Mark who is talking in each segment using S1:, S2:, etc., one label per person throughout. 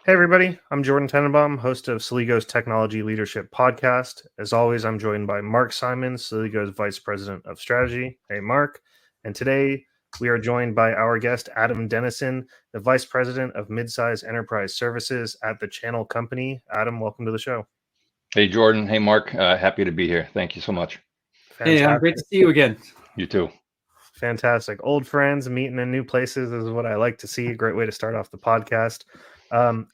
S1: Hey everybody, I'm Jordan Tenenbaum, host of Celigo's Technology Leadership Podcast. As always, I'm joined by Mark Simon, Celigo's Vice President of Strategy. Hey Mark. And today we are joined by our guest, Adam Dennison, the Vice President of Midsize Enterprise Services at the Channel Company. Adam, welcome to the show.
S2: Hey Jordan, hey Mark, happy to be here. Thank you so much.
S3: Hey, I'm great to see you again.
S2: You too.
S1: Fantastic. Old friends meeting in new places is what I like to see. A great way to start off the podcast.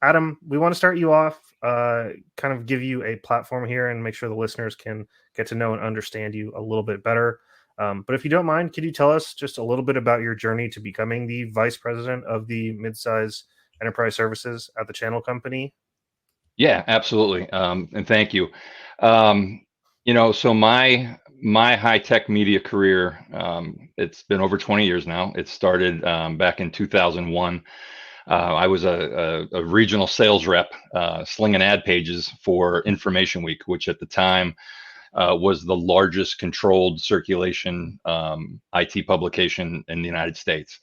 S1: Adam, we want to start you off, kind of give you a platform here and make sure the listeners can get to know and understand you a little bit better. But if you don't mind, could you tell us just a little bit about your journey to becoming the Vice President of the Midsize Enterprise Services at the Channel Company?
S2: Yeah, absolutely. And thank you. So my high-tech media career, it's been over 20 years now. It started back in 2001. I was a regional sales rep slinging ad pages for Information Week, which at the time was the largest controlled circulation IT publication in the United States.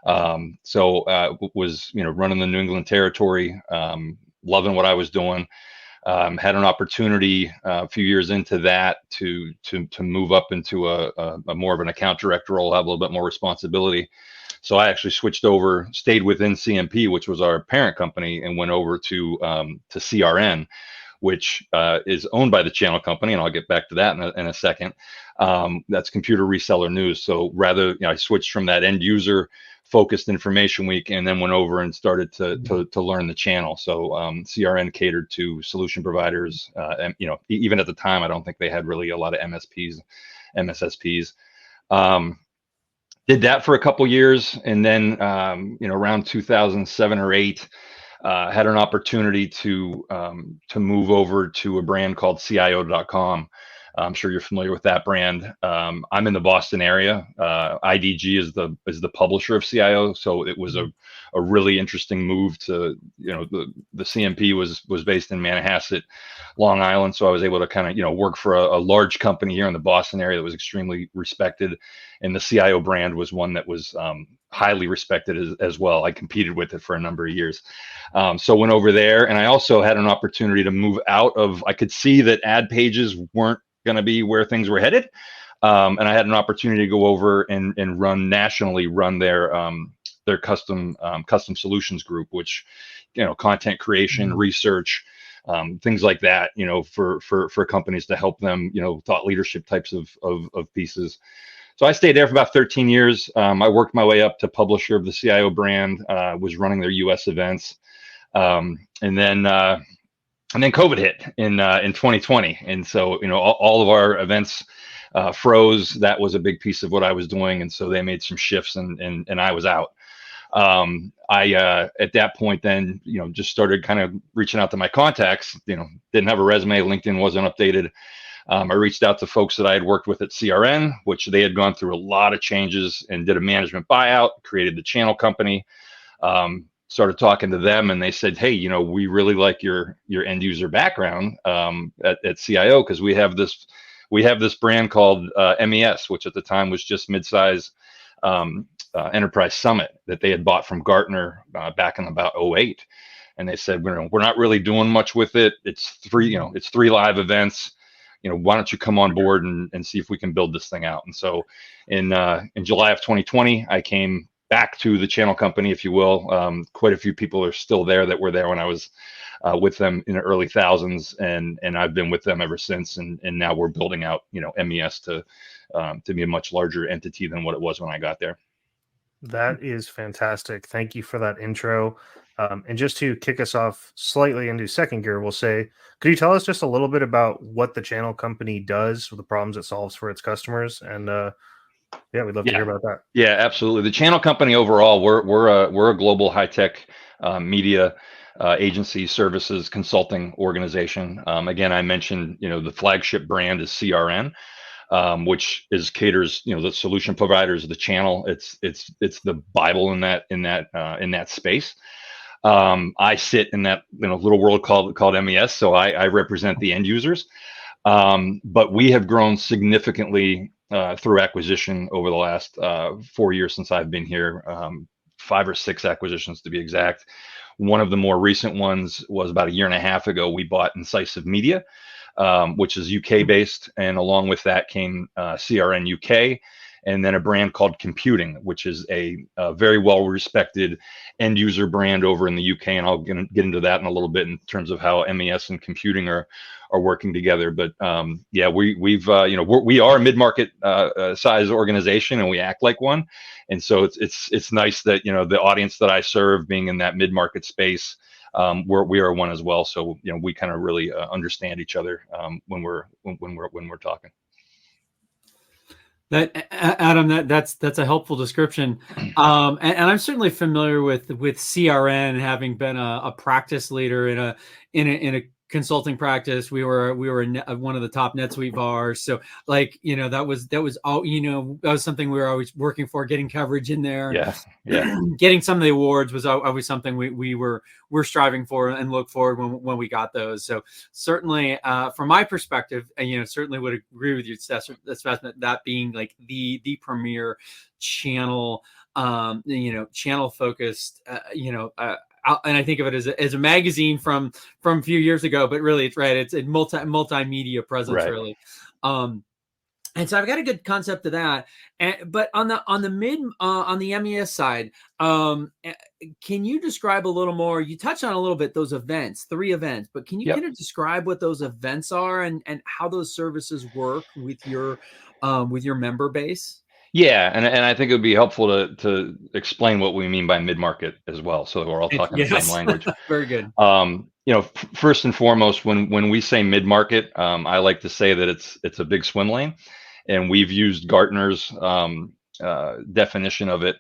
S2: Was running the New England territory, loving what I was doing. Had an opportunity a few years into that to move up into a more of an account director role, have a little bit more responsibility. So I actually switched over, stayed within CMP, which was our parent company, and went over to CRN, which is owned by the Channel Company, and I'll get back to that in a second. That's Computer Reseller News. So rather, I switched from that end user focused Information Week, and then went over and started to learn the channel. So CRN catered to solution providers, and even at the time, I don't think they had really a lot of MSSPs. Did that for a couple years, and then around 2007 or 8, had an opportunity to move over to a brand called CIO.com. I'm sure you're familiar with that brand. I'm in the Boston area. IDG is the publisher of CIO, so it was a really interesting move to, the CMP was based in Manhasset, Long Island, so I was able to kind of work for a large company here in the Boston area that was extremely respected, and the CIO brand was one that was highly respected as well. I competed with it for a number of years. So went over there, and I also had an opportunity to move out of, I could see that ad pages weren't going to be where things were headed. And I had an opportunity to go over and run their custom solutions group, which, content creation, research, things like that, for companies to help them, thought leadership types of pieces. So I stayed there for about 13 years. I worked my way up to publisher of the CIO brand, was running their US events. And then COVID hit in 2020, and so all of our events froze. That was a big piece of what I was doing, and so they made some shifts, and I was out. I at that point then just started kind of reaching out to my contacts. Didn't have a resume. LinkedIn wasn't updated. I reached out to folks that I had worked with at CRN, which they had gone through a lot of changes and did a management buyout, created the Channel Company. Started talking to them, and they said, hey, we really like your end user background at CIO, because we have this brand called MES, which at the time was just Midsize Enterprise Summit, that they had bought from Gartner back in about 2008. And they said, we're not really doing much with it. It's three live events. Why don't you come on board and see if we can build this thing out? And so in July of 2020, I came back to the Channel Company, if you will. Quite a few people are still there that were there when I was with them in the early thousands, and I've been with them ever since. And now we're building out, MES to be a much larger entity than what it was when I got there.
S1: That is fantastic. Thank you for that intro. And just to kick us off slightly into second gear, we'll say, could you tell us just a little bit about what the Channel Company does, the problems it solves for its customers? And yeah, we'd love to hear about that.
S2: Yeah, absolutely. The Channel Company overall, we're a global high tech media agency services consulting organization. Again, I mentioned the flagship brand is CRN, which caters the solution providers of the channel. It's the Bible in that space. I sit in that little world called MES, so I represent the end users. But we have grown significantly through acquisition over the last 4 years since I've been here, 5 or 6 acquisitions to be exact. One of the more recent ones was about a year and a half ago. We bought Incisive Media, which is UK based, and along with that came CRN UK, and then a brand called Computing, which is a very well respected end user brand over in the UK. And I'll get into that in a little bit in terms of how MES and computing are working together. But yeah, we are a mid-market size organization, and we act like one. And so it's nice that the audience that I serve, being in that mid-market space, we are one as well. So we kind of really understand each other when we're talking.
S3: Adam, that's a helpful description, and I'm certainly familiar with CRN, having been a practice leader in a consulting practice. We were one of the top NetSuite VARs, so that was all, that was something we were always working for, getting coverage in there.
S2: Yeah.
S3: Getting some of the awards was always something we're striving for and look forward when we got those. So certainly, from my perspective, and certainly would agree with your assessment, that being like the premier channel, channel focused, and I think of it as a magazine from a few years ago, but really it's a multimedia presence, right. Really. And so I've got a good concept of that. But on the MES side, can you describe a little more? You touched on a little bit those events, 3 events, but can you kind of describe what those events are and how those services work with your member base?
S2: Yeah, and I think it would be helpful to explain what we mean by mid-market as well, so that we're all talking the same language.
S3: Very good.
S2: First and foremost, when we say mid-market, I like to say that it's a big swim lane, and we've used Gartner's definition of it.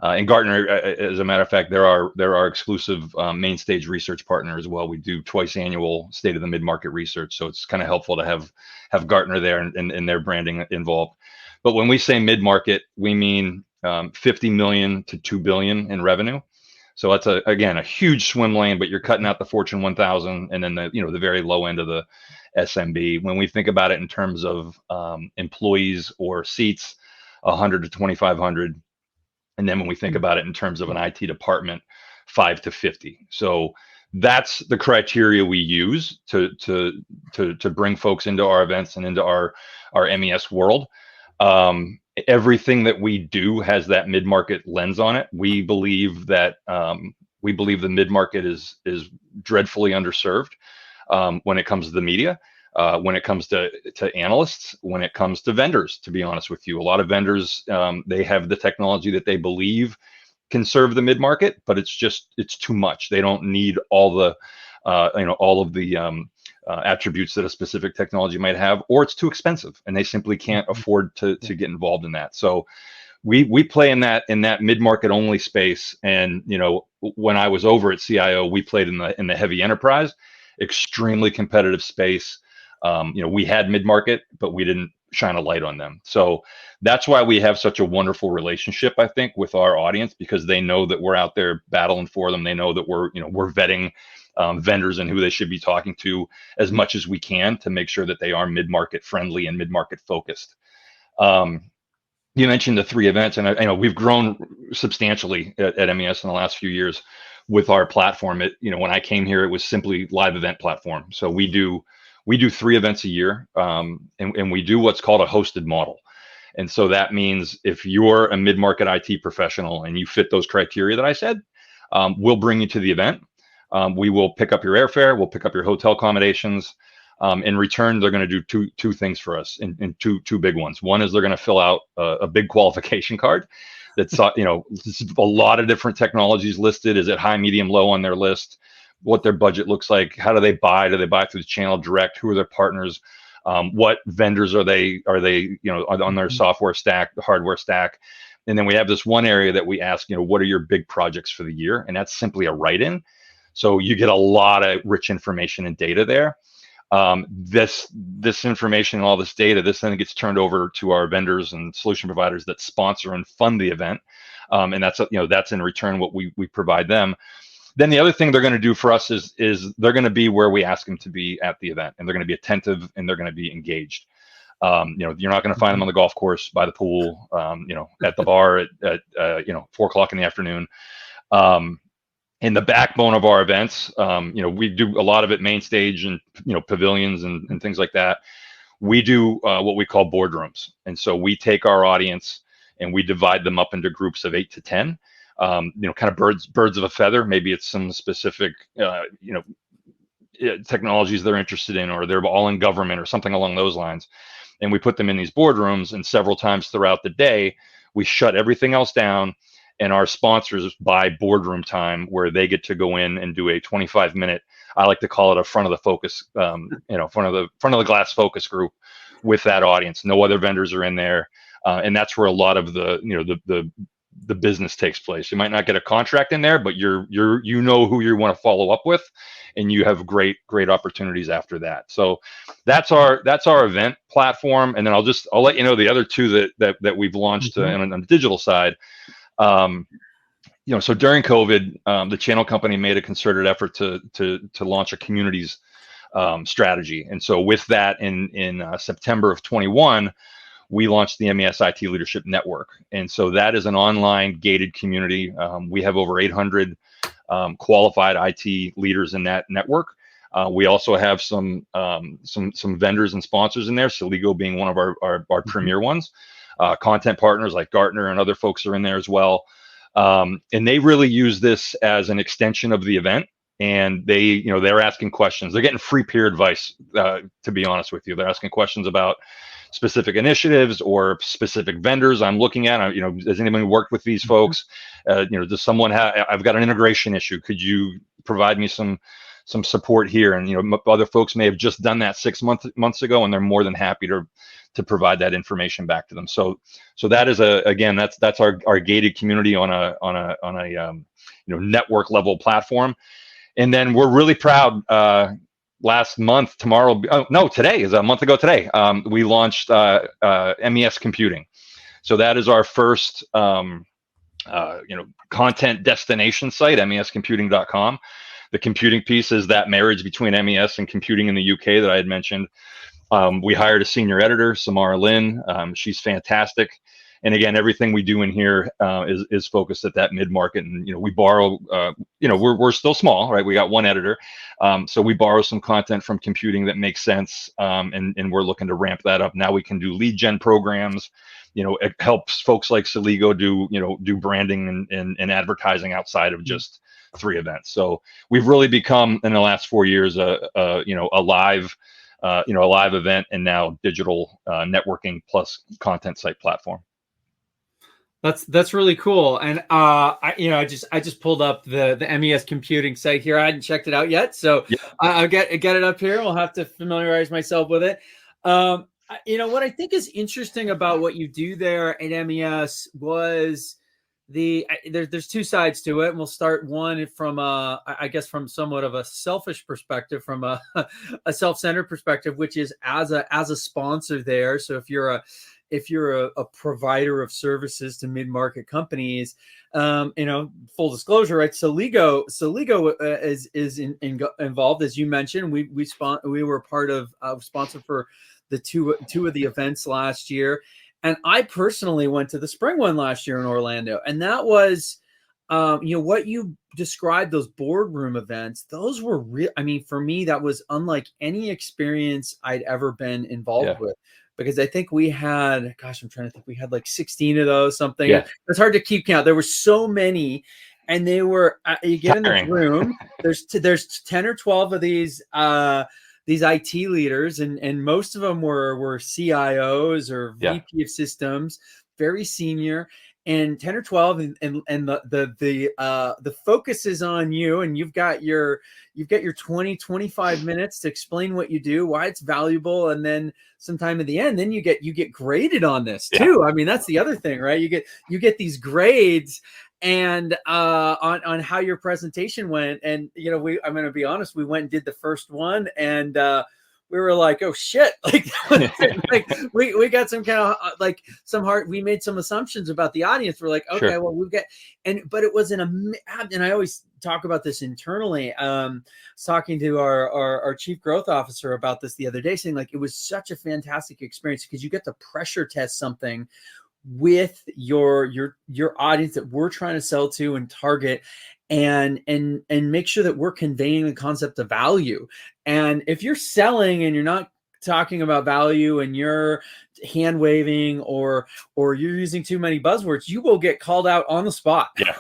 S2: And Gartner, as a matter of fact, they're our exclusive main stage research partner as well. We do twice annual State of the Mid-Market research, so it's kind of helpful to have Gartner there and their branding involved. But when we say mid-market, we mean 50 million to 2 billion in revenue. So that's again a huge swim lane, but you're cutting out the Fortune 1000 and then the very low end of the SMB. When we think about it in terms of employees or seats, 100 to 2,500, and then when we think about it in terms of an IT department, 5 to 50. So that's the criteria we use to bring folks into our events and into our MES world. Everything that we do has that mid-market lens on it. We believe that the mid-market is dreadfully underserved when it comes to the media, when it comes to analysts, when it comes to vendors. To be honest with you, a lot of vendors, they have the technology that they believe can serve the mid-market, but it's too much. They don't need all of the attributes that a specific technology might have, or it's too expensive and they simply can't afford to get involved in that. So we play in that mid-market only space. And when I was over at CIO, we played in the heavy enterprise, extremely competitive space. We had mid-market, but we didn't shine a light on them. So that's why we have such a wonderful relationship, I think, with our audience, because they know that we're out there battling for them. They know that we're vetting vendors and who they should be talking to as much as we can to make sure that they are mid-market friendly and mid-market focused. You mentioned the 3 events, and we've grown substantially at MES in the last few years with our platform. When I came here, it was simply live event platform. So we do 3 events a year, and we do what's called a hosted model. And so that means if you're a mid-market IT professional and you fit those criteria that I said, we'll bring you to the event. We will pick up your airfare. We'll pick up your hotel accommodations. In return, they're going to do two things for us, in two big ones. One is they're going to fill out a big qualification card that's a lot of different technologies listed. Is it high, medium, low on their list? What their budget looks like? How do they buy? Do they buy through the channel direct? Who are their partners? What vendors are they on their software stack, the hardware stack? And then we have this one area that we ask, what are your big projects for the year? And that's simply a write-in. So you get a lot of rich information and data there. This information and all this data, this then gets turned over to our vendors and solution providers that sponsor and fund the event. And that's in return what we provide them. Then the other thing they're going to do for us is they're going to be where we ask them to be at the event, and they're going to be attentive and they're going to be engaged. You're not going to find them on the golf course, by the pool, at the bar at 4:00 in the afternoon. And the backbone of our events, we do a lot of it main stage and, pavilions and things like that. We do what we call boardrooms. And so we take our audience and we divide them up into groups of 8 to 10, kind of birds of a feather. Maybe it's some specific, technologies they're interested in, or they're all in government or something along those lines. And we put them in these boardrooms, and several times throughout the day, we shut everything else down, and our sponsors buy boardroom time where they get to go in and do a 25-minute, I like to call it a front of the focus, front of the glass focus group with that audience. No other vendors are in there. And that's where a lot of the business takes place. You might not get a contract in there, but you know who you want to follow up with, and you have great opportunities after that. So that's our event platform. And then I'll let you know the other two that we've launched on the digital side. So during COVID, the channel company made a concerted effort to launch a communities strategy. And so with that, in September of 21, we launched the MES IT Leadership Network. And so that is an online gated community. We have over 800 qualified IT leaders in that network. We also have some vendors and sponsors in there, Celigo being one of our premier ones. Content partners like Gartner and other folks are in there as well. And they really use this as an extension of the event. And they're asking questions. They're getting free peer advice, to be honest with you. They're asking questions about specific initiatives or specific vendors I'm looking at. Has anybody worked with these folks? Does someone I've got an integration issue. Could you provide me some support here? And, other folks may have just done that 6 months ago, and they're more than happy to provide that information back to them. So that is that's our gated community on a network level platform. And then we're really proud, today is a month ago today, we launched MES Computing. So that is our first content destination site, mescomputing.com. The computing piece is that marriage between MES and computing in the UK that I had mentioned. We hired a senior editor, Samara Lynn. She's fantastic. And again, everything we do in here is focused at that mid-market. And, we borrow, we're still small, right? We got one editor. So we borrow some content from computing that makes sense. And we're looking to ramp that up. Now we can do lead gen programs. It helps folks like Celigo do branding and advertising outside of just 3 events. So we've really become, in the last 4 years, a live event, and now digital networking plus content site platform.
S3: That's really cool. And I just pulled up the MES Computing site here. I hadn't checked it out yet, so yeah. I'll get it up here. We'll have to familiarize myself with it. What I think is interesting about what you do there at MES was there's 2 sides to it, and we'll start one from from somewhat of a selfish perspective, from a self-centered perspective, which is as a sponsor there. So if you're a provider of services to mid-market companies, full disclosure, right? Celigo is involved, as you mentioned. We were part of sponsor for the two of the events last year, and I personally went to the spring one last year in Orlando, and that was, what you described, those boardroom events. Those were real. I mean, for me, that was unlike any experience I'd ever been involved with. Because I think we had, I'm trying to think, we had like 16 of those, something. Yeah. It's hard to keep count. There were so many, and they were, you get in the room, there's 10 or 12 of these IT leaders, and most of them were CIOs or VP of systems, very senior, and 10 or 12, and the focus is on you, and you've got your 20-25 minutes to explain what you do, why it's valuable, and then sometime at the end, then you get graded on this too. Yeah. I mean, that's the other thing, right? You get these grades and on how your presentation went. And I'm going to be honest, we went and did the first one, and we were like, oh shit, like we got some kind of we made some assumptions about the audience. We're like, okay, sure. Well, but it was and I always talk about this internally. Talking to our chief growth officer about this the other day, saying like, it was such a fantastic experience because you get to pressure test something with your audience that we're trying to sell to and target. and make sure that we're conveying the concept of value. And if you're selling and you're not talking about value and you're hand waving or you're using too many buzzwords, you will get called out on the spot.
S2: Yeah.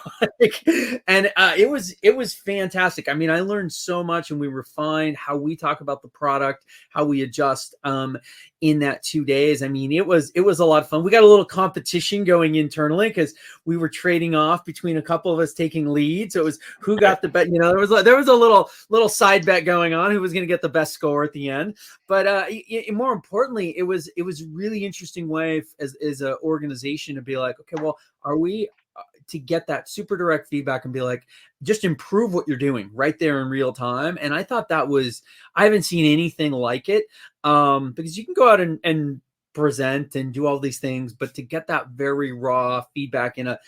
S3: And it was fantastic. I mean, I learned so much, and we refined how we talk about the product, how we adjust in that 2 days. I mean, it was a lot of fun. We got a little competition going internally because we were trading off between a couple of us taking leads. So it was who got the bet. You know, there was a little side bet going on who was going to get the best score at the end. But more importantly, it was really interesting way as an organization to be like, okay, well, are we to get that super direct feedback and be like, just improve what you're doing right there in real time. And I thought I haven't seen anything like it, because you can go out and present and do all these things, but to get that very raw feedback in a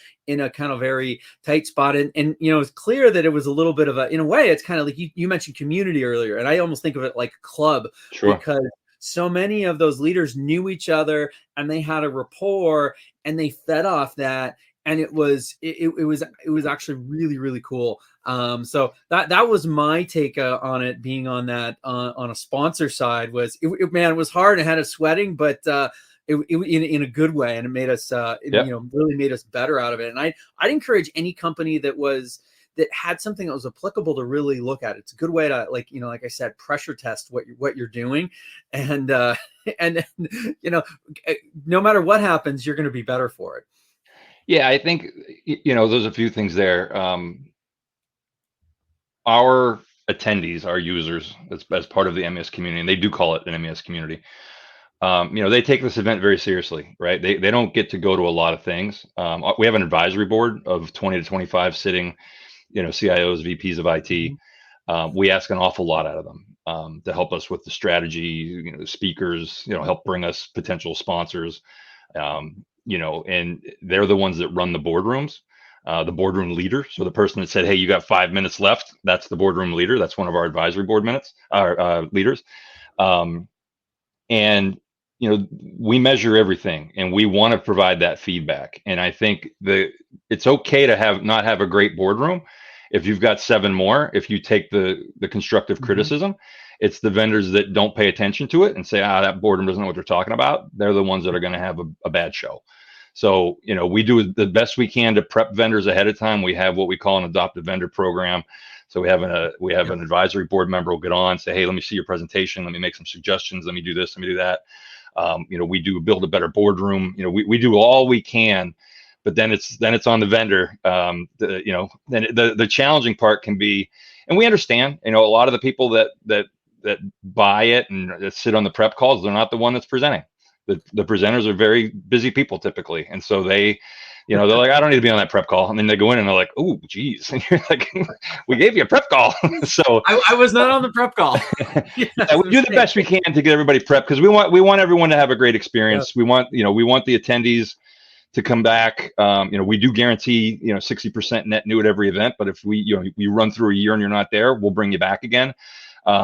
S3: kind of very tight spot. And you know, it's clear that it was a little bit of in a way, it's kind of like you mentioned community earlier. And I almost think of it like a club.
S2: Sure.
S3: Because so many of those leaders knew each other and they had a rapport and they fed off that. And it was actually really, really cool. So that was my take on it, being on that on a sponsor side. Was it was hard and had us sweating, but in a good way, and it made us really made us better out of it. And I'd encourage any company that had something that was applicable to really look at. It's a good way to, like I said, pressure test what you're doing, and no matter what happens, you're going to be better for it.
S2: Yeah, I think, there's a few things there. Our attendees, our users, as part of the MES community, and they do call it an MES community. They take this event very seriously, right? They don't get to go to a lot of things. We have an advisory board of 20 to 25 sitting, CIOs, VPs of IT. We ask an awful lot out of them to help us with the strategy, speakers, help bring us potential sponsors. And they're the ones that run the boardrooms, the boardroom leader. So the person that said, "Hey, you got 5 minutes left," that's the boardroom leader. That's one of our advisory board leaders. And we measure everything, and we want to provide that feedback. And I think it's okay to not have a great boardroom if you've got 7 more. If you take the constructive criticism. It's the vendors that don't pay attention to it and say, that boardroom doesn't know what they're talking about. They're the ones that are going to have a bad show. So, we do the best we can to prep vendors ahead of time. We have what we call an adoptive vendor program. So we have an advisory board member will get on, say, "Hey, let me see your presentation. Let me make some suggestions. Let me do this. Let me do that." We do build a better boardroom. We do all we can, but then it's on the vendor. Then the challenging part can be, and we understand, a lot of the people that buy it and that sit on the prep calls, they're not the one that's presenting. The presenters are very busy people typically. And so they're like, "I don't need to be on that prep call." And then they go in and they're like, "Oh, geez." And you're like, "We gave you a prep call." So
S3: I was not on the prep call.
S2: Yeah, we do the best we can to get everybody prepped, because we want everyone to have a great experience. Yeah. We want the attendees to come back. We do guarantee, 60% net new at every event, but if we run through a year and you're not there, we'll bring you back again.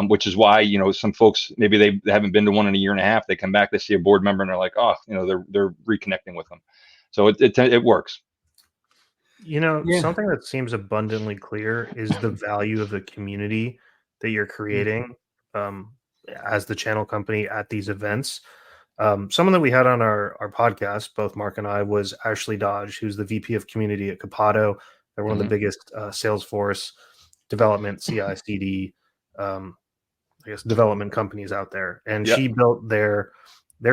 S2: Which is why, some folks, maybe they haven't been to one in a year and a half. They come back, they see a board member and they're like, they're reconnecting with them. So it works.
S1: Something that seems abundantly clear is the value of the community that you're creating as the channel company at these events. Someone that we had on our podcast, both Mark and I, was Ashley Dodge, who's the VP of community at Capato. They're one of the biggest Salesforce development CI/CD development companies out there, and she built their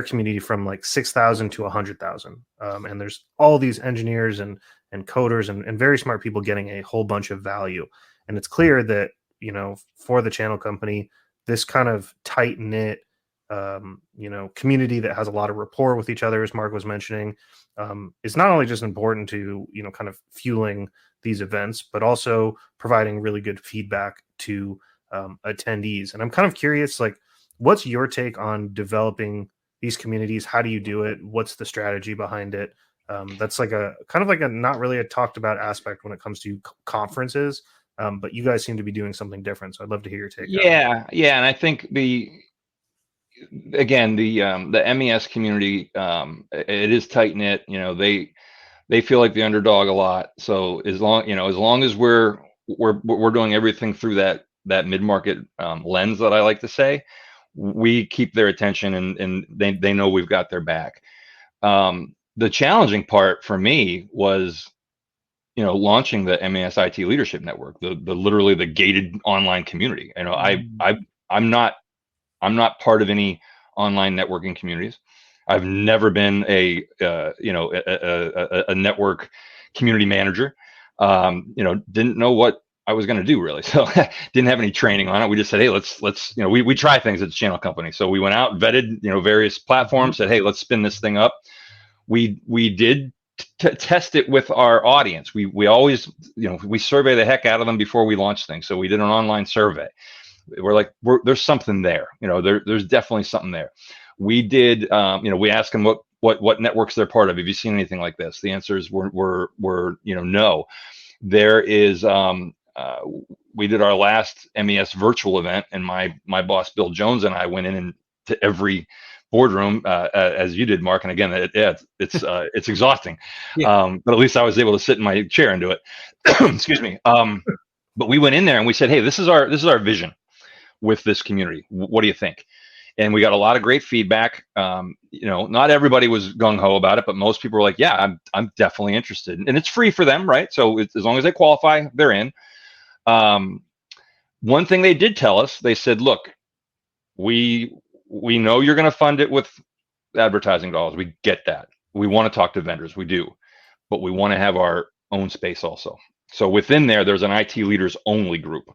S1: community from like 6,000 to 100,000, and there's all these engineers and coders and very smart people getting a whole bunch of value. And it's clear that for the channel company, this kind of tight knit community that has a lot of rapport with each other, as Mark was mentioning, is not only just important to kind of fueling these events, but also providing really good feedback to attendees. And I'm kind of curious, like, what's your take on developing these communities? How do you do it? What's the strategy behind it? That's like a kind of like a not really a talked about aspect when it comes to conferences, but you guys seem to be doing something different. So I'd love to hear your take.
S2: Yeah. And I think the MES community, it is tight knit. They feel like the underdog a lot. So as long as we're we're doing everything through that mid-market lens that I like to say. We keep their attention, and they know we've got their back. The challenging part for me was, launching the MES IT Leadership Network, the literally the gated online community. I'm not part of any online networking communities. I've never been a network community manager. Didn't know what I was going to do really. So didn't have any training on it. We just said, hey, let's, we try things at the channel company. So we went out, vetted, various platforms, said, hey, let's spin this thing up. We did test it with our audience. We always, we survey the heck out of them before we launch things. So we did an online survey. We're like, there's something there. There's definitely something there. We did, we asked them what networks they're part of. Have you seen anything like this? The answers were no. There is, we did our last MES virtual event, and my boss Bill Jones and I went in to every boardroom, as you did, Mark. And again, it's exhausting.
S3: Yeah.
S2: But at least I was able to sit in my chair and do it. Excuse me. But we went in there and we said, hey, this is our vision with this community. What do you think? And we got a lot of great feedback. Not everybody was gung ho about it, but most people were like, yeah, I'm definitely interested. And it's free for them, right? So as long as they qualify, they're in. One thing they did tell us, they said, look, we know you're going to fund it with advertising dollars. We get that. We want to talk to vendors. We do, but we want to have our own space also. So within there's an IT leaders only group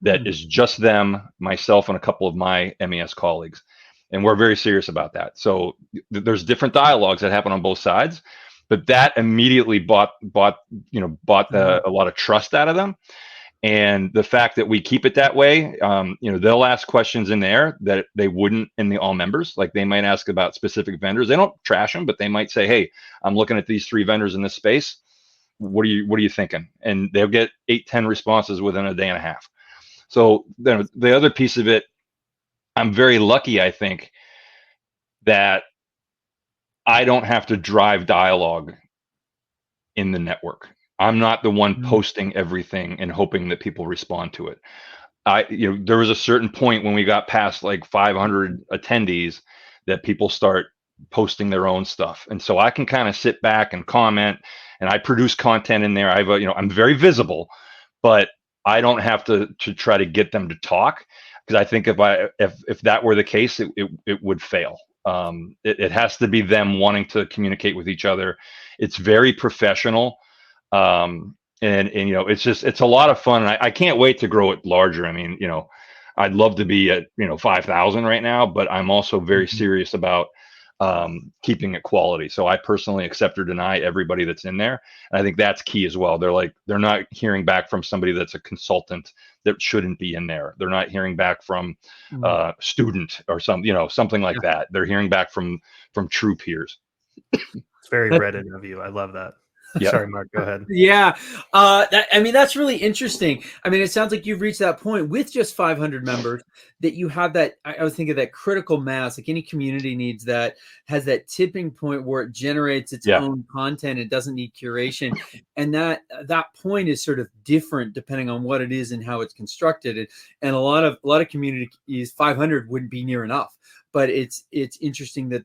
S2: that is just them, myself, and a couple of my MES colleagues. And we're very serious about that. So there's different dialogues that happen on both sides, but that immediately bought a lot of trust out of them. And the fact that we keep it that way, they'll ask questions in there that they wouldn't in the all members. Like they might ask about specific vendors. They don't trash them, but they might say, hey, I'm looking at these 3 vendors in this space. What are you thinking? And they'll get 8-10 responses within a day and a half. So the other piece of it, I'm very lucky, I think, that I don't have to drive dialogue in the network. I'm not the one posting everything and hoping that people respond to it. There was a certain point when we got past like 500 attendees that people start posting their own stuff. And so I can kind of sit back and comment, and I produce content in there. I'm very visible, but I don't have to try to get them to talk, because I think if that were the case, it would fail. It has to be them wanting to communicate with each other. It's very professional. And it's a lot of fun. And I can't wait to grow it larger. I mean, I'd love to be at 5,000 right now, but I'm also very serious about keeping it quality. So I personally accept or deny everybody that's in there. And I think that's key as well. They're not hearing back from somebody that's a consultant that shouldn't be in there. They're not hearing back from student or something like that. They're hearing back from true peers.
S1: It's very Reddit of you. I love that. Yep. Sorry, Mark, go ahead.
S3: Yeah. That's really interesting. I mean, it sounds like you've reached that point with just 500 members that you have that. I was thinking that critical mass, like any community needs that, has that tipping point where it generates its own content. It doesn't need curation. And that point is sort of different depending on what it is and how it's constructed. And a lot of communities, 500 wouldn't be near enough, but it's interesting that,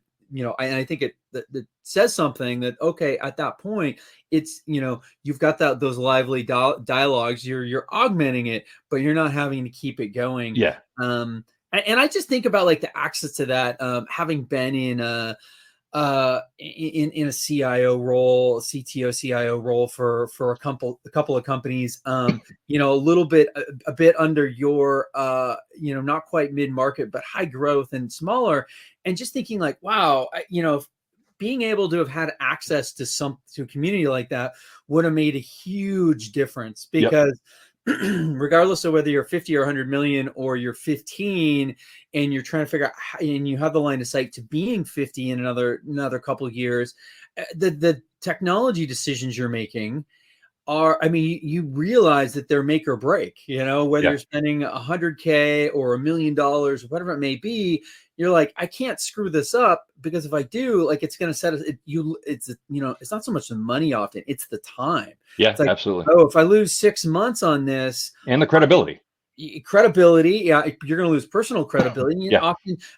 S3: I think that says something that, okay, at that point, it's, you've got those lively dialogues, you're augmenting it, but you're not having to keep it going.
S2: Yeah.
S3: And I just think about like the access to that, having been in a CIO role, CTO, CIO role for a couple of companies, a bit under your, not quite mid-market, but high growth and smaller. And just thinking like, wow, being able to have had access to a community like that would have made a huge difference, because regardless of whether you're 50 or 100 million or you're 15 and you're trying to figure out and you have the line of sight to being 50 in another couple of years, the technology decisions you're making you realize that they're make or break, whether you're spending $100K or $1 million, whatever it may be, you're like, I can't screw this up, because if I do, like, it's going to set us, it's not so much the money often, it's the time.
S2: Yeah,
S3: it's like,
S2: absolutely.
S3: oh, if I lose 6 months on this,
S2: And the credibility.
S3: Yeah, you're going to lose personal credibility.
S2: Yeah.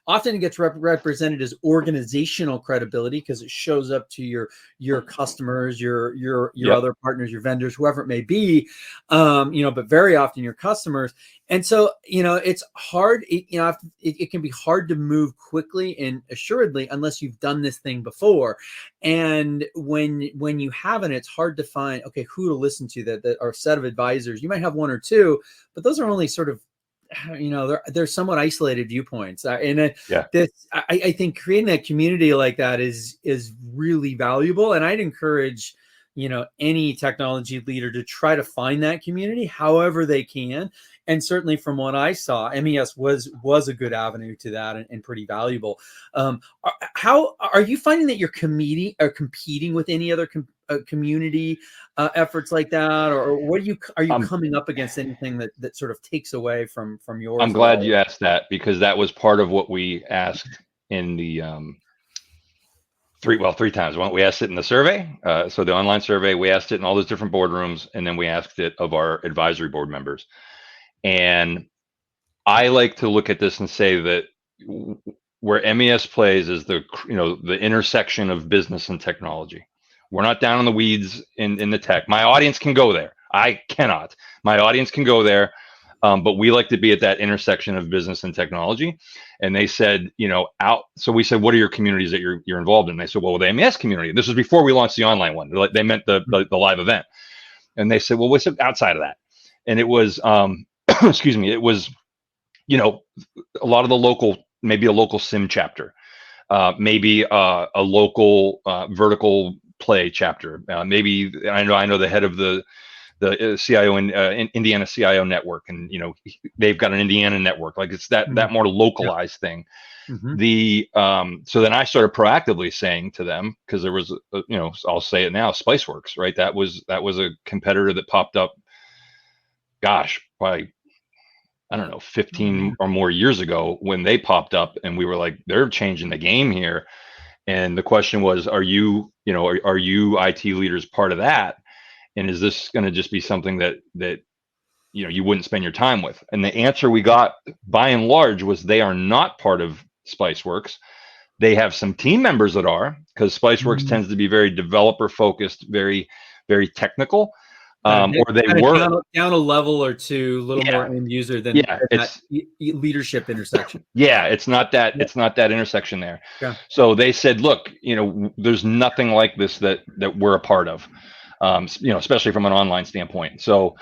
S3: Often it gets represented as organizational credibility, because it shows up to your customers, your other partners, your vendors, whoever it may be, but very often your customers. And so, it's hard. It can be hard to move quickly and assuredly unless you've done this thing before. And when you haven't, it's hard to find, okay, who to listen to that are a set of advisors. You might have one or two, but those are only sort of, they're somewhat isolated viewpoints. I think creating that community like that is really valuable. And I'd encourage, any technology leader to try to find that community however they can. And certainly from what I saw, MES was a good avenue to that, and pretty valuable. How are you finding that you're competing with any other community efforts like that, or what are you coming up against anything that sort of takes away from yours?
S2: I'm glad you asked that, because that was part of what we asked in the three times. We asked it in the survey, so the online survey, we asked it in all those different boardrooms, and then we asked it of our advisory board members. And I like to look at this and say that where MES plays is the intersection of business and technology. We're not down in the weeds in the tech. My audience can go there. I cannot. My audience can go there, but we like to be at that intersection of business and technology. And they said, So we said, what are your communities that you're involved in? And they said, well, the MES community. This was before we launched the online one. They meant the live event. And they said, well, what's outside of that? And it was, excuse me, it was, a lot of the local, maybe a local sim chapter, maybe a local vertical play chapter. Maybe I know the head of the CIO in Indiana CIO network, and they've got an Indiana network. Like, it's that more localized thing. Mm-hmm. So then I started proactively saying to them, because there was I'll say it now, Spiceworks, right? That was a competitor that popped up, gosh, probably, I don't know, 15 or more years ago, when they popped up, and we were like, they're changing the game here. And the question was, are you IT leaders part of that? And is this going to just be something that you wouldn't spend your time with? And the answer we got, by and large, was they are not part of Spiceworks. They have some team members that are, because Spiceworks tends to be very developer focused, very, very technical. Or they were
S3: down a level or two, a little more end user than that leadership intersection.
S2: Yeah, it's not that intersection there. Yeah. So they said, look, there's nothing like this that we're a part of, especially from an online standpoint. So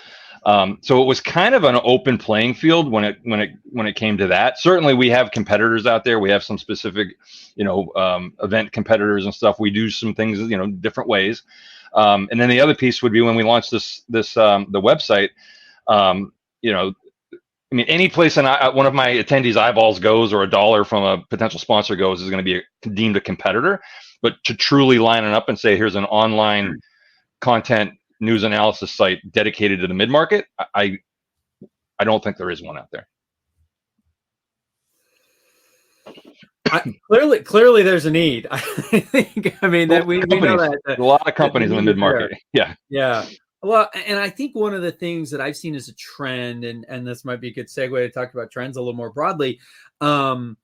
S2: it was kind of an open playing field when it came to that. Certainly, we have competitors out there. We have some specific, event competitors and stuff. We do some things, different ways. And then the other piece would be when we launched the website. Any place one of my attendees' eyeballs goes, or a dollar from a potential sponsor goes, is going to be deemed a competitor. But to truly line it up and say, here's an online content news analysis site dedicated to the mid-market, I don't think there is one out there.
S3: Clearly, there's a need. I think. That we know that
S2: a lot of companies in the mid-market.
S3: Yeah. Well, and I think one of the things that I've seen as a trend, and this might be a good segue to talk about trends a little more broadly. In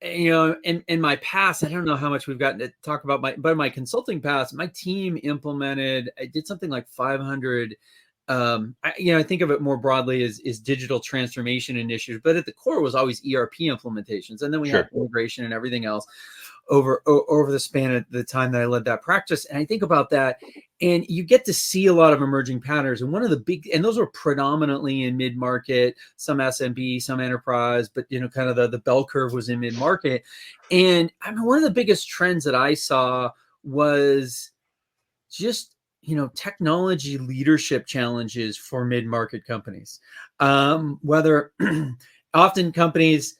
S3: my past, I don't know how much we've gotten to talk about my consulting past. My team I did something like 500. I think of it more broadly as digital transformation initiatives, but at the core was always ERP implementations, and then we had integration and everything else over the span of the time that I led that practice. And I think about that, and you get to see a lot of emerging patterns. And one of the and those were predominantly in mid-market, some SMB, some enterprise, but kind of the bell curve was in mid-market. And one of the biggest trends that I saw was just technology leadership challenges for mid-market companies. Whether often companies,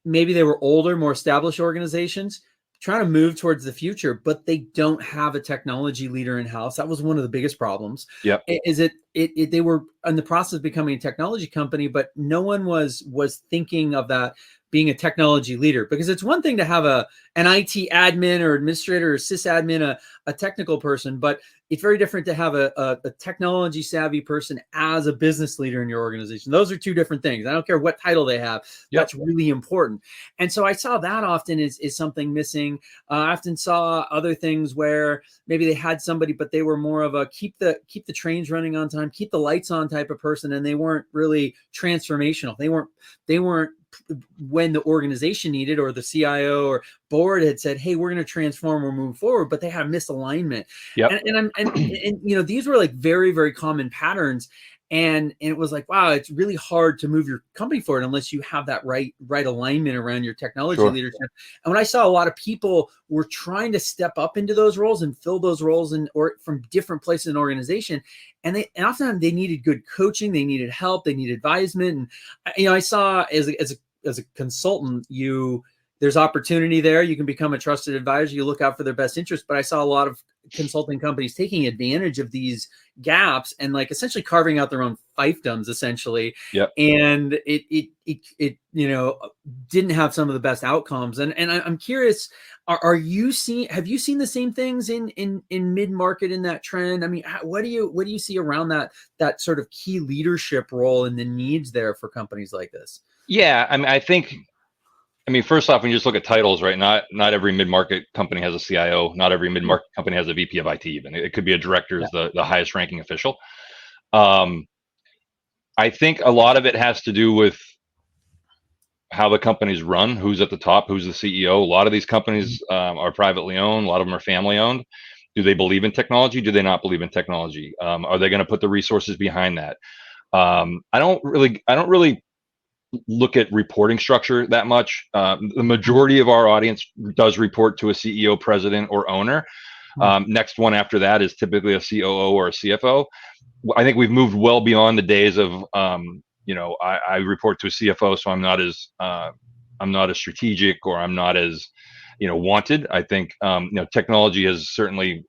S3: maybe they were older, more established organizations trying to move towards the future, but they don't have a technology leader in-house. That was one of the biggest problems.
S2: Yep.
S3: Is it they were in the process of becoming a technology company, but no one was thinking of that being a technology leader, because it's one thing to have an IT admin or administrator or sysadmin, a technical person, but it's very different to have a technology savvy person as a business leader in your organization. Those are two different things. I don't care what title they have.
S2: Yep.
S3: That's really important. And so I saw that often is something missing. I often saw other things where maybe they had somebody, but they were more of a keep the trains running on time, keep the lights on type of person, and they weren't really transformational. They weren't when the organization needed, or the CIO or board had said, hey, we're going to transform or move forward, but they had a misalignment.
S2: Yep.
S3: And these were like very, very common patterns. And it was like, wow, it's really hard to move your company forward unless you have that right alignment around your technology leadership. And when I saw a lot of people were trying to step up into those roles and fill those roles or from different places in the organization, and often they needed good coaching, they needed help, they needed advisement. And I saw as a consultant, there's opportunity there. You can become a trusted advisor. You look out for their best interest. But I saw a lot of consulting companies taking advantage of these gaps and like essentially carving out their own fiefdoms, essentially.
S2: Yep.
S3: And it didn't have some of the best outcomes. And I'm curious, have you seen the same things in mid-market in that trend? I mean, what do you see around that sort of key leadership role and the needs there for companies like this?
S2: Yeah, I mean, first off, when you just look at titles, right? Not every mid-market company has a CIO. Not every mid-market company has a VP of IT. Even it could be a director, is the highest ranking official. I think a lot of it has to do with how the companies run, who's at the top, who's the CEO. A lot of these companies are privately owned. A lot of them are family owned. Do they believe in technology? Do they not believe in technology? Are they going to put the resources behind that? I don't really look at reporting structure that much. The majority of our audience does report to a CEO, president, or owner. Next one after that is typically a COO or a CFO. I think we've moved well beyond the days of, I report to a CFO, so I'm not as strategic, or I'm not as, wanted. I think, technology has certainly,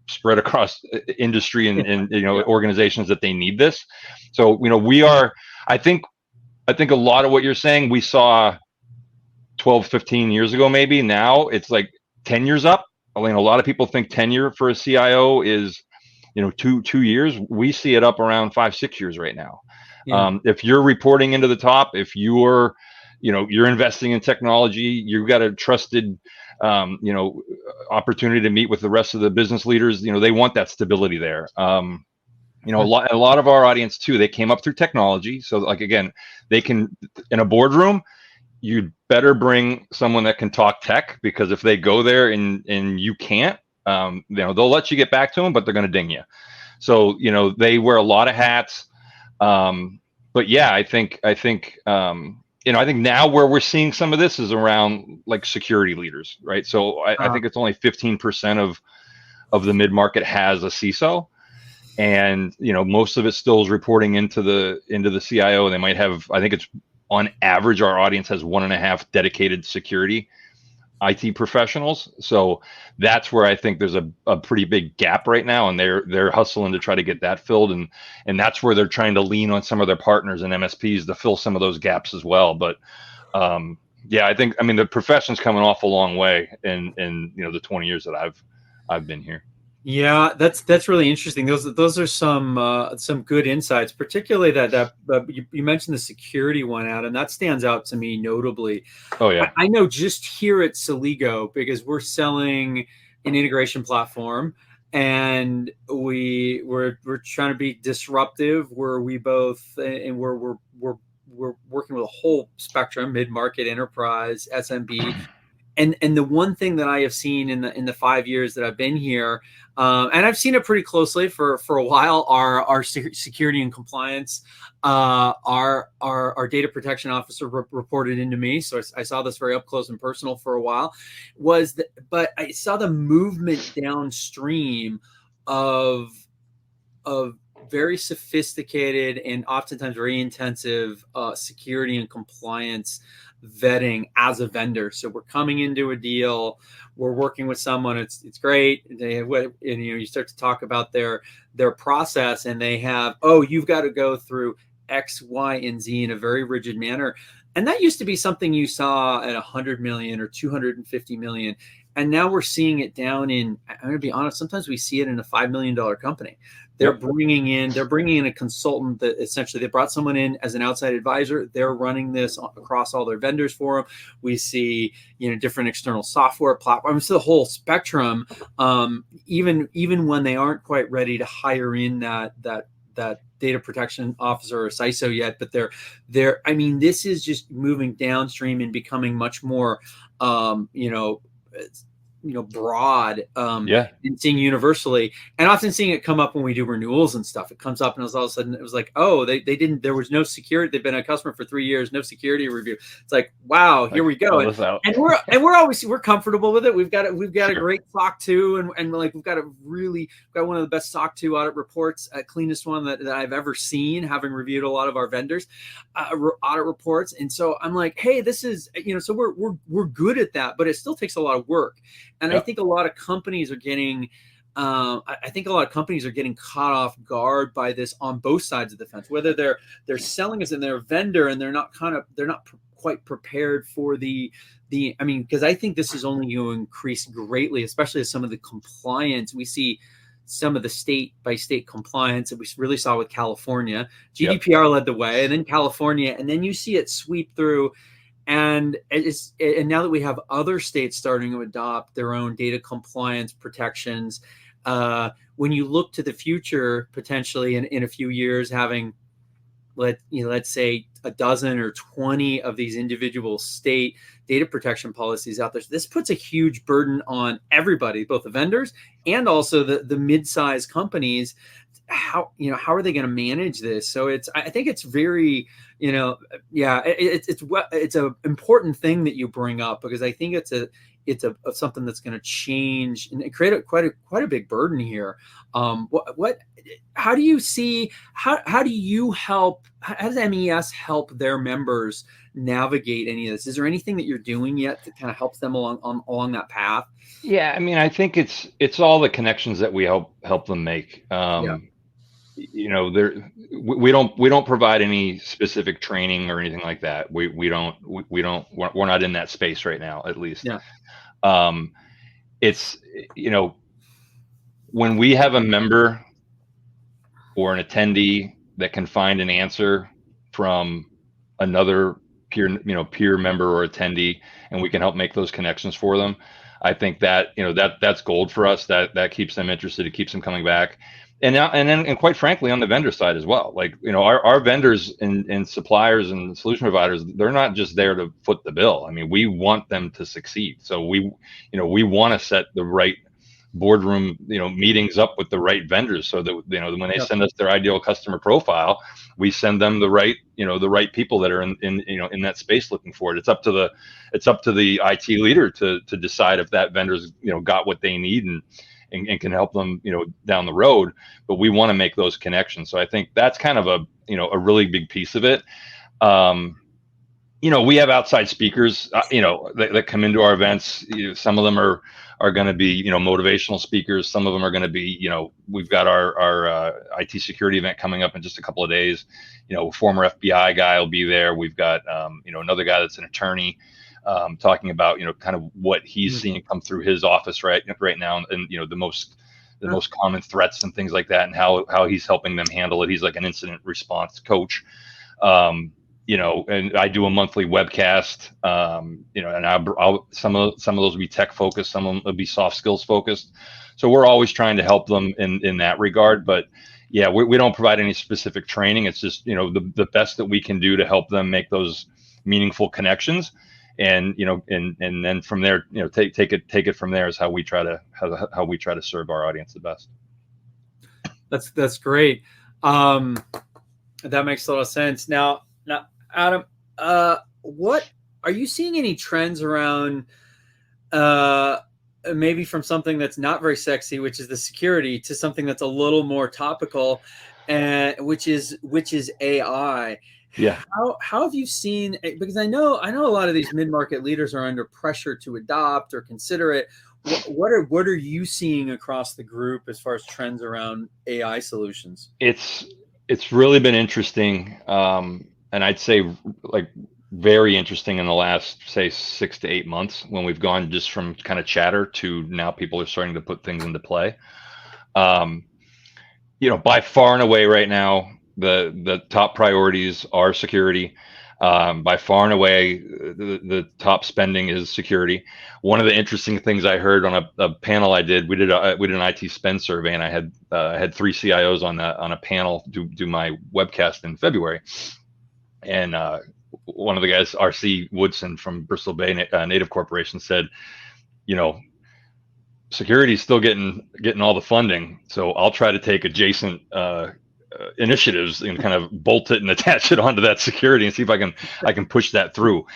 S2: spread across industry and organizations that they need this. So, I think a lot of what you're saying, we saw 12, 15 years ago, maybe. Now it's like 10 years up. I mean, a lot of people think tenure for a CIO is, 2 years. We see it up around 5, 6 years right now. Yeah. If you're reporting into the top, if you're investing in technology, you've got a trusted, opportunity to meet with the rest of the business leaders. They want that stability there. A lot of our audience too, they came up through technology. So like, again, they can, in a boardroom, you'd better bring someone that can talk tech, because if they go there and you can't, they'll let you get back to them, but they're going to ding you. So, they wear a lot of hats. But yeah, I think now where we're seeing some of this is around like security leaders, right? So I think it's only 15% of the mid-market has a CISO. And most of it still is reporting into the CIO. They might have, I think it's on average, our audience has 1.5 dedicated security IT professionals. So that's where I think there's a pretty big gap right now, and they're hustling to try to get that filled, and that's where they're trying to lean on some of their partners and MSPs to fill some of those gaps as well. But I think the profession's coming off a long way in the 20 years that I've been here.
S3: Yeah, that's really interesting. Those are some good insights, particularly that you mentioned the security one, Adam. That stands out to me notably.
S2: Oh yeah,
S3: I know just here at Celigo, because we're selling an integration platform, and we're trying to be disruptive. Where we both and we're working with a whole spectrum: mid-market, enterprise, SMB. And the one thing that I have seen in the 5 years that I've been here, and I've seen it pretty closely for a while, our security and compliance, our data protection officer reported into me, so I saw this very up close and personal for a while. But I saw the movement downstream of very sophisticated and oftentimes very intensive security and compliance vetting as a vendor. So we're coming into a deal, we're working with someone, it's great. You start to talk about their process, and they have, oh, you've got to go through X, Y, and Z in a very rigid manner. And that used to be something you saw at 100 million or 250 million. And now we're seeing it down in, I'm going to be honest, sometimes we see it in a $5 million company. They're bringing in a consultant that essentially they brought someone in as an outside advisor. They're running this across all their vendors for them. We see, different external software platforms, the whole spectrum. Even when they aren't quite ready to hire in that data protection officer or CISO yet, but this is just moving downstream and becoming much more, broad, and seeing universally, and often seeing it come up when we do renewals and stuff. It comes up and all of a sudden it was like, oh, there was no security. They've been a customer for 3 years, no security review. It's like, wow, here we go. And we're comfortable with it. We've got a great SOC 2 and like we've got one of the best SOC 2 audit reports, cleanest one that I've ever seen, having reviewed a lot of our vendors audit reports. And so I'm like, hey, this is, so we're good at that, but it still takes a lot of work. And I think a lot of companies are getting, caught off guard by this on both sides of the fence. Whether they're selling us and they're a vendor and they're not quite prepared for because I think this is only going to increase greatly, especially as some of the compliance we see. Some of the state by state compliance that we really saw with California, GDPR led the way, and then California, and then you see it sweep through. And now that we have other states starting to adopt their own data compliance protections, when you look to the future, potentially in a few years, having let's say a dozen or 20 of these individual state data protection policies out there, so this puts a huge burden on everybody, both the vendors and also the mid-sized companies. How are they going to manage this? So I think it's very, it's an important thing that you bring up, because I think it's something that's going to change and create quite a big burden here. How do you see, how does MES help their members navigate any of this? Is there anything that you're doing yet that kind of helps them along that path?
S2: Yeah, I think it's all the connections that we help them make. We don't provide any specific training or anything like that. We're not in that space right now, at least. It's, when we have a member or an attendee that can find an answer from another peer member or attendee, and we can help make those connections for them, I think that, that's gold for us. That keeps them interested. It keeps them coming back. And quite frankly, on the vendor side as well, like, our vendors and suppliers and solution providers, they're not just there to foot the bill. We want them to succeed. So we want to set the right boardroom, meetings up with the right vendors, so that, when they send us their ideal customer profile, we send them the right people that are in that space looking for it. It's up to the IT leader to decide if that vendor's, got what they need and can help them, down the road. But we want to make those connections. So I think that's kind of a really big piece of it. We have outside speakers, that come into our events. Some of them are going to be, motivational speakers. Some of them are going to be, we've got our IT security event coming up in just a couple of days. Former FBI guy will be there. We've got, another guy that's an attorney, talking about, kind of what he's seeing come through his office right now, and the most common threats and things like that, and how he's helping them handle it. He's like an incident response coach. And I do a monthly webcast, and I'll some of those will be tech focused, some of them will be soft skills focused. So we're always trying to help them in that regard. But yeah, we don't provide any specific training. It's just, the best that we can do to help them make those meaningful connections. And, and then from there, take it from there is how we try to serve our audience the best.
S3: That's great. That makes a lot of sense. Now, Adam, what are you seeing any trends around, maybe from something that's not very sexy, which is the security, to something that's a little more topical, which is AI?
S2: Yeah.
S3: How have you seen, because I know a lot of these mid-market leaders are under pressure to adopt or consider it. What are you seeing across the group as far as trends around AI solutions?
S2: It's really been interesting, and I'd say like very interesting in the last, say, 6 to 8 months, when we've gone just from kind of chatter to now people are starting to put things into play. By far and away right now, the top priorities are security. By far and away, the top spending is security. One of the interesting things I heard on a panel I did, we did an IT spend survey, and I had 3 CIOs on a panel do my webcast in February, and one of the guys, RC Woodson from Bristol Bay Native Corporation, said, security is still getting all the funding, so I'll try to take adjacent initiatives and kind of bolt it and attach it onto that security and see if I can push that through.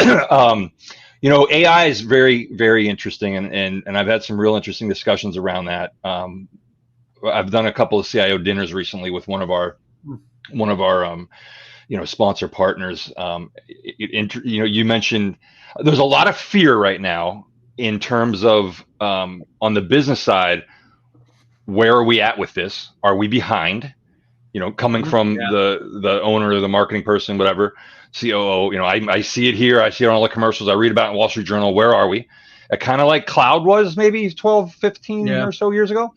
S2: AI is very, very interesting, and I've had some real interesting discussions around that. I've done a couple of CIO dinners recently with one of our sponsor partners. You mentioned there's a lot of fear right now in terms of on the business side, where are we at with this? Are we behind? Coming from the owner, the marketing person, whatever, COO. I see it here. I see it on all the commercials. I read about it in Wall Street Journal. Where are we? Kind of like cloud was maybe 12, 15 or so years ago.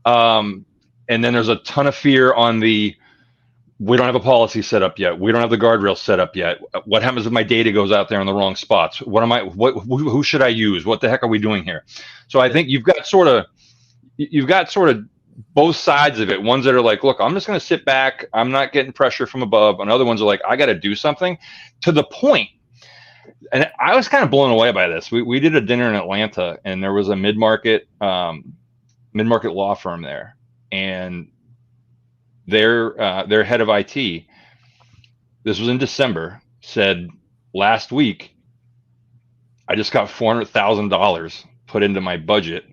S2: And then there's a ton of fear on we don't have a policy set up yet. We don't have the guardrails set up yet. What happens if my data goes out there in the wrong spots? Who should I use? What the heck are we doing here? So I think you've got sort of both sides of it. Ones that are like, look, I'm just going to sit back. I'm not getting pressure from above. And other ones are like, I got to do something, to the point. And I was kind of blown away by this. We did a dinner in Atlanta, and there was a mid-market law firm there, and their head of IT, this was in December, said, last week, I just got $400,000 put into my budget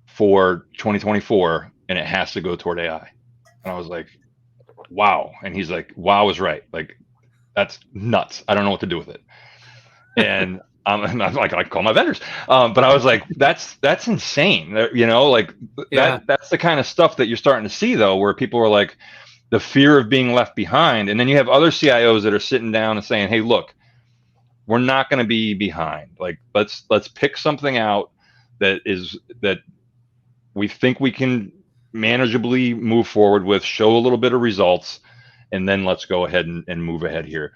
S2: for 2024, and it has to go toward AI. And I was like, wow. And he's like, wow is right. Like, that's nuts. I don't know what to do with it. And I'm like, I call my vendors. But I was like, that's insane. That's the kind of stuff that you're starting to see, though, where people are like, the fear of being left behind. And then you have other CIOs that are sitting down and saying, hey, look, we're not going to be behind. Like, let's pick something out that we think we can manageably move forward with, show a little bit of results, and then let's go ahead and move ahead here.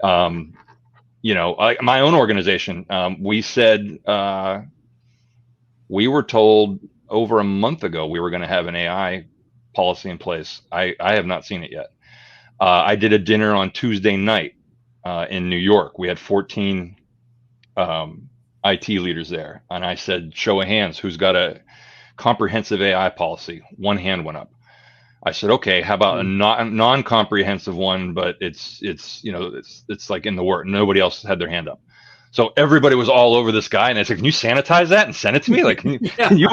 S2: My own organization, we said, we were told over a month ago we were going to have an AI policy in place. I have not seen it yet. I did a dinner on Tuesday night in New York. We had 14 IT leaders there. And I said, show of hands, who's got a comprehensive AI policy? One hand went up. I said, okay, how about a non-comprehensive one, but it's like in the work. Nobody else had their hand up. So everybody was all over this guy, and I said, can you sanitize that and send it to me? Like, can you?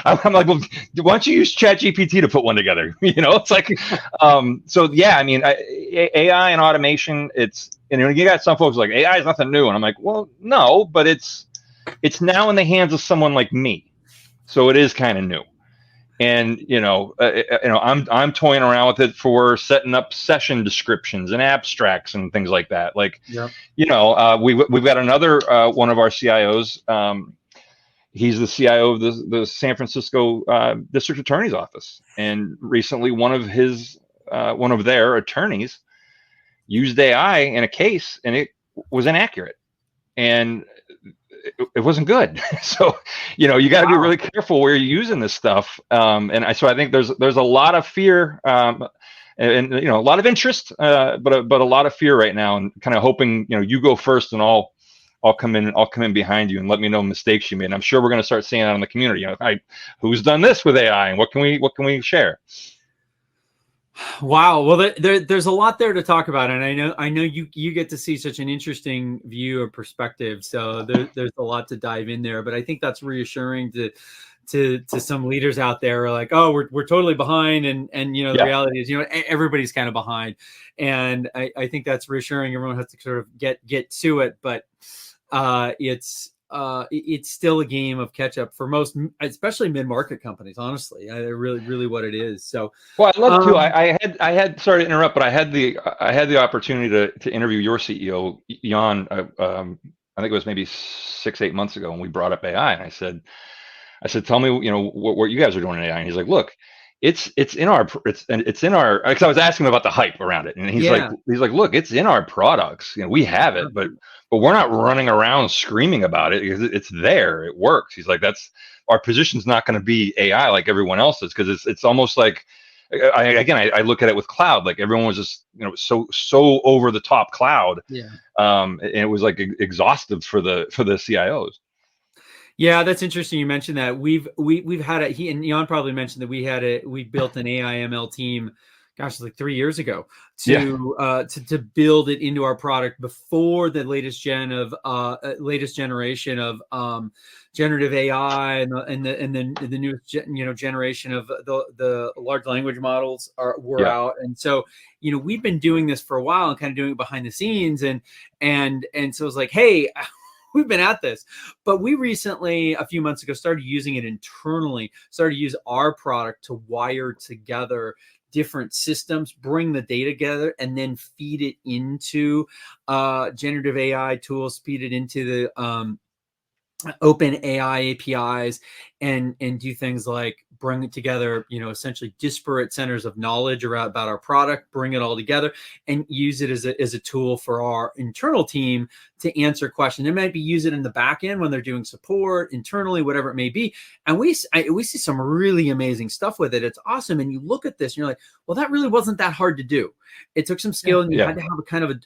S2: I'm like, well, why don't you use ChatGPT to put one together? It's like, so yeah, I mean, AI and automation, you got some folks like, AI is nothing new. And I'm like, well, no, but it's now in the hands of someone like me. So it is kind of new. And I'm toying around with it for setting up session descriptions and abstracts and things like that. Like, we've got another one of our CIOs. He's the CIO of the San Francisco District Attorney's Office, and recently one of their attorneys used AI in a case, and it was inaccurate, and it wasn't good. So, you got to be really careful where you're using this stuff. So I think there's a lot of fear, and a lot of interest, but a lot of fear right now, and kind of hoping, you go first, and I'll come in behind you and let me know mistakes you made. And I'm sure we're going to start seeing that in the community. Who's done this with AI, and what can we share?
S3: Wow. Well, there's a lot there to talk about, and I know you get to see such an interesting view or perspective. So there's a lot to dive in there, but I think that's reassuring to some leaders out there who are like, oh, we're totally behind, and the
S2: Yeah.
S3: reality is, everybody's kind of behind, and I think that's reassuring. Everyone has to sort of get to it, but it's still a game of catch up for most, especially mid-market companies. Honestly, really what it is. So,
S2: Well, I'd love to. I had. Sorry to interrupt, but I had the opportunity to interview your CEO, Jan. I think it was maybe 6-8 months ago, and we brought up AI, and I said, tell me, what you guys are doing in AI. And he's like, look, it's in our, because I was asking him about the hype around it, and he's
S3: Yeah.
S2: like, look, it's in our products. We have it, but we're not running around screaming about it because it's there. It works. He's like, that's our position's not going to be AI like everyone else's, because it's almost like, I look at it with cloud, like everyone was just so over the top cloud,
S3: Yeah.
S2: and it was like exhaustive for the CIOs.
S3: Yeah, that's interesting. You mentioned that we've had he and Jan probably mentioned that we built an AI ML team, gosh, like 3 years ago to build it into our product before the latest generation of generative AI and the newest generation of the large language models were out. And so we've been doing this for a while and kind of doing it behind the scenes, and so it's like, hey, we've been at this, but we recently, a few months ago, started using it internally, started to use our product to wire together different systems, bring the data together, and then feed it into generative AI tools, feed it into the open AI APIs, and do things like bring it together, essentially disparate centers of knowledge about our product, bring it all together and use it as a tool for our internal team to answer questions. They might be use it in the back end when they're doing support internally, whatever it may be. And we see some really amazing stuff with it. It's awesome. And you look at this and you're like, well, that really wasn't that hard to do. It took some skill, and you had to have a kind of you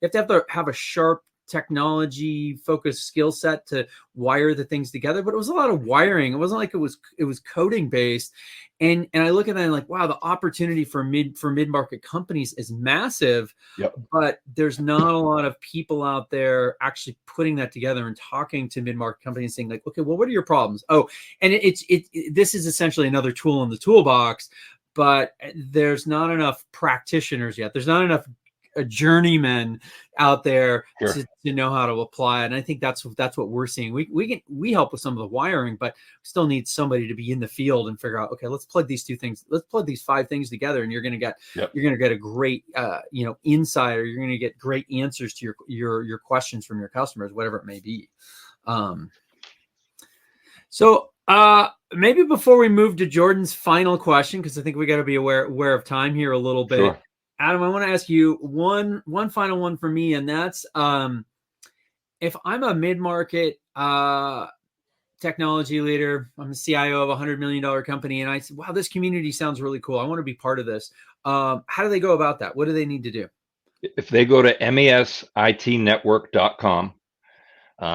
S3: have to have a sharp technology focused skill set to wire the things together, but it was a lot of wiring. It wasn't like it was coding based. And I look at that and like, wow, the opportunity for mid-market companies is massive.
S2: Yep.
S3: But there's not a lot of people out there actually putting that together and talking to mid-market companies saying like, okay, well, what are your problems? Oh, and this is essentially another tool in the toolbox, but there's not enough practitioners yet. There's not enough journeymen out there to know how to apply it. And I think that's what we're seeing. We help with some of the wiring, but we still need somebody to be in the field and figure out, okay, let's plug these 5 things together, and you're going to get a great insight, or you're going to get great answers to your questions from your customers, whatever it may be. So maybe before we move to Jordan's final question, because I think we got to be aware of time here a little bit. Sure. Adam, I want to ask you one final one for me, and that's if I'm a mid-market technology leader, I'm a CIO of a $100 million company, and I said, wow, this community sounds really cool. I want to be part of this. How do they go about that? What do they need to do?
S2: If they go to mesitnetwork.com,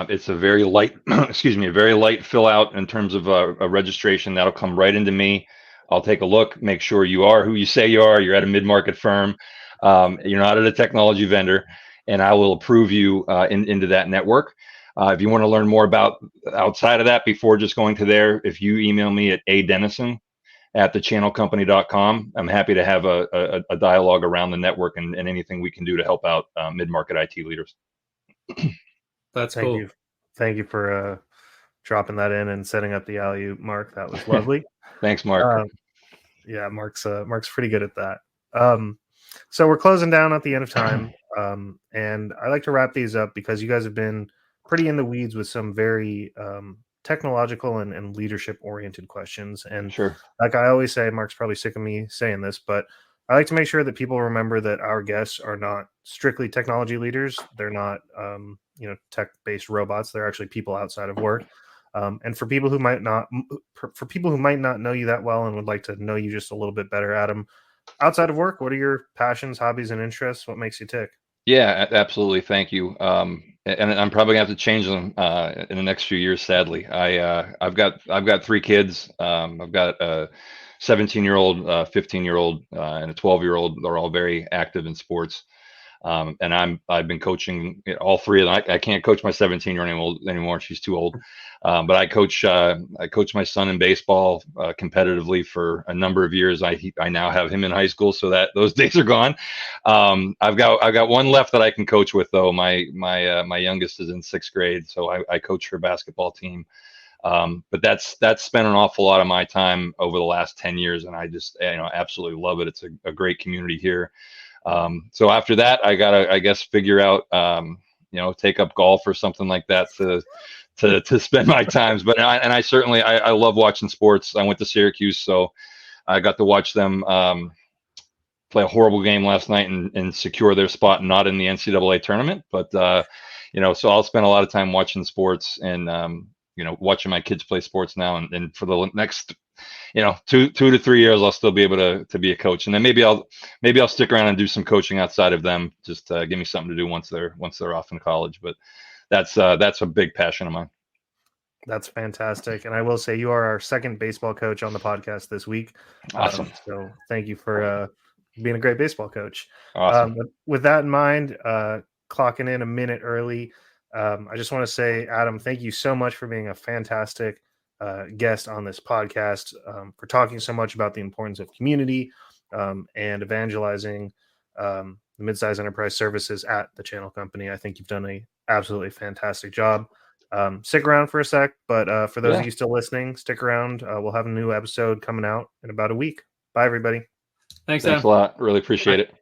S2: it's a very light, very light fill out in terms of a registration. That'll come right into me. I'll take a look, make sure you are who you say you are. You're at a mid-market firm. You're not at a technology vendor, and I will approve you into that network. If you want to learn more about outside of that before just going to there, if you email me at adennison@thechannelcompany.com, I'm happy to have a dialogue around the network and anything we can do to help out mid-market IT leaders.
S3: That's cool.
S1: Thank you for dropping that in and setting up the alley-oop, Mark. That was lovely.
S2: Thanks, Mark.
S1: Yeah, Mark's pretty good at that. So we're closing down at the end of time, and I like to wrap these up because you guys have been pretty in the weeds with some very technological and leadership oriented questions. And
S2: sure,
S1: like I always say, Mark's probably sick of me saying this, but I like to make sure that people remember that our guests are not strictly technology leaders. They're not tech-based robots. They're actually people outside of work. And for people who might not know you that well and would like to know you just a little bit better, Adam, outside of work, what are your passions, hobbies, and interests? What makes you tick?
S2: Yeah, absolutely. Thank you. And I'm probably gonna have to change them in the next few years. Sadly, I've got 3 kids. I've got a 17-year-old, 15-year-old, and a 12-year-old. They're all very active in sports. And I've been coaching all three of them. I can't coach my 17-year-old anymore. She's too old. But I coach my son in baseball competitively for a number of years. I now have him in high school, so that those days are gone. I've got one left that I can coach with though. My youngest is in 6th grade, so I coach her basketball team. But that's spent an awful lot of my time over the last 10 years, and I just absolutely love it. It's a great community here. So after that, I gotta, I guess, figure out, take up golf or something like that to spend my times. But I certainly love watching sports. I went to Syracuse, so I got to watch them play a horrible game last night and secure their spot, not in the NCAA tournament, but so I'll spend a lot of time watching sports and watching my kids play sports now, and for the next 2 to 3 years, I'll still be able to be a coach, and then maybe I'll stick around and do some coaching outside of them, just to give me something to do once they're off in college. But that's a big passion of mine.
S1: That's fantastic, and I will say you are our second baseball coach on the podcast this week.
S2: Awesome.
S1: So thank you for being a great baseball coach.
S2: Awesome.
S1: With that in mind, clocking in a minute early, I just want to say, Adam, thank you so much for being a fantastic guest on this podcast, for talking so much about the importance of community and evangelizing the Midsize Enterprise Services at the Channel Company. I think you've done an absolutely fantastic job. Stick around for a sec, but for those of you still listening, stick around. We'll have a new episode coming out in about a week. Bye, everybody.
S3: Thanks
S2: a lot. Really appreciate it.